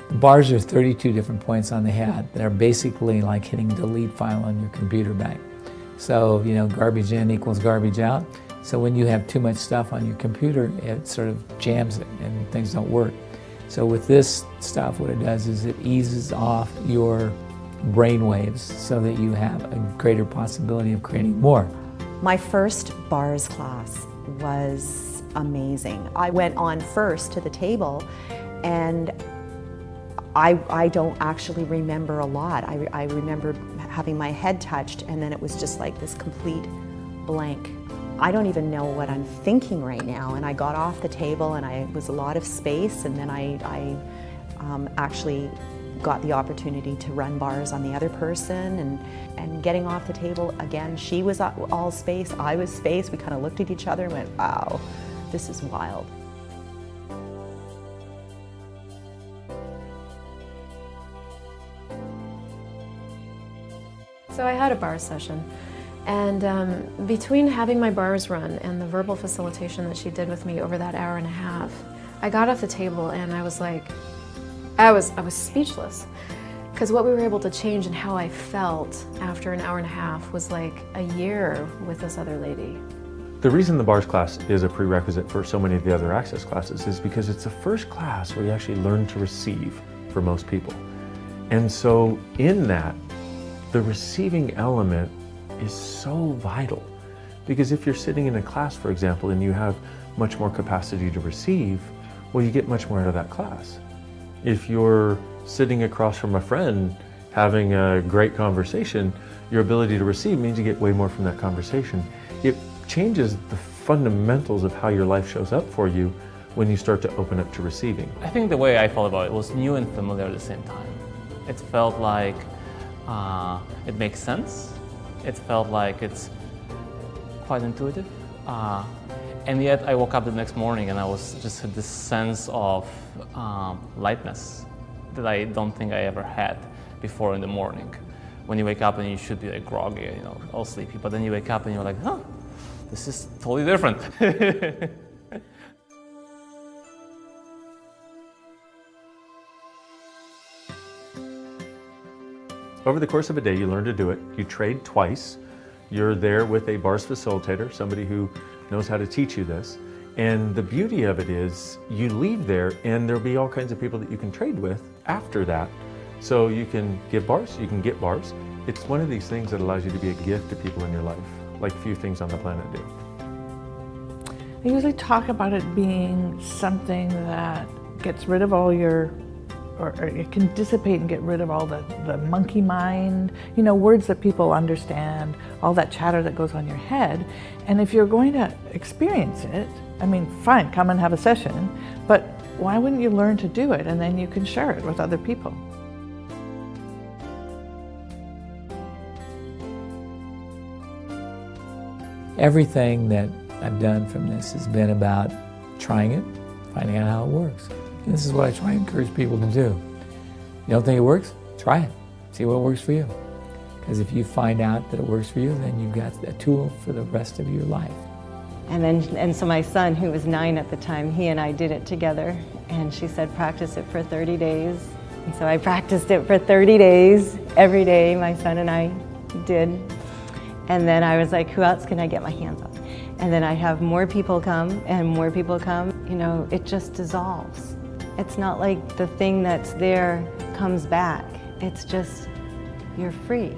The bars are 32 different points on the head that are basically like hitting delete file on your computer bank. So, you know, garbage in equals garbage out. So when you have too much stuff on your computer, it sort of jams it and things don't work. So with this stuff, what it does is it eases off your brain waves so that you have a greater possibility of creating more. My first bars class was amazing. I went on first to the table, and I don't actually remember a lot. I remember having my head touched, and then it was just like this complete blank. I don't even know what I'm thinking right now. And I got off the table, and it was a lot of space, and then I actually got the opportunity to run bars on the other person, and getting off the table again, she was all space, I was space. We kind of looked at each other and went, wow, this is wild. So I had a bar session, and between having my bars run and the verbal facilitation that she did with me over that hour and a half, I got off the table and I was like, I was speechless, because what we were able to change and how I felt after an hour and a half was like a year with this other lady. The reason the bars class is a prerequisite for so many of the other access classes is because it's the first class where you actually learn to receive for most people. And so in that, the receiving element is so vital, because if you're sitting in a class, for example, and you have much more capacity to receive, well, you get much more out of that class. If you're sitting across from a friend having a great conversation, your ability to receive means you get way more from that conversation. It changes the fundamentals of how your life shows up for you when you start to open up to receiving. I think the way I felt about it was new and familiar at the same time. It felt like it makes sense. It felt like it's quite intuitive. And yet I woke up the next morning and I was just had this sense of lightness that I don't think I ever had before in the morning. When you wake up and you should be like groggy, you know, all sleepy, but then you wake up and you're like, huh, this is totally different. Over the course of a day, you learn to do it. You trade twice. You're there with a bars facilitator, somebody who knows how to teach you this. And the beauty of it is you leave there and there'll be all kinds of people that you can trade with after that. So you can give bars, you can get bars. It's one of these things that allows you to be a gift to people in your life, like few things on the planet do. I usually talk about it being something that gets rid of all your, or it can dissipate and get rid of all the monkey mind, you know, words that people understand, all that chatter that goes on your head. And if you're going to experience it, I mean, fine, come and have a session, but why wouldn't you learn to do it and then you can share it with other people? Everything that I've done from this has been about trying it, finding out how it works. And this is what I try and encourage people to do. You don't think it works? Try it. See what works for you. Because if you find out that it works for you, then you've got a tool for the rest of your life. And so my son, who was 9 at the time, he and I did it together. And she said, practice it for 30 days. And so I practiced it for 30 days. Every day, my son and I did. And then I was like, who else can I get my hands on? And then I have more people come and more people come. You know, it just dissolves. It's not like the thing that's there comes back. It's just, you're free.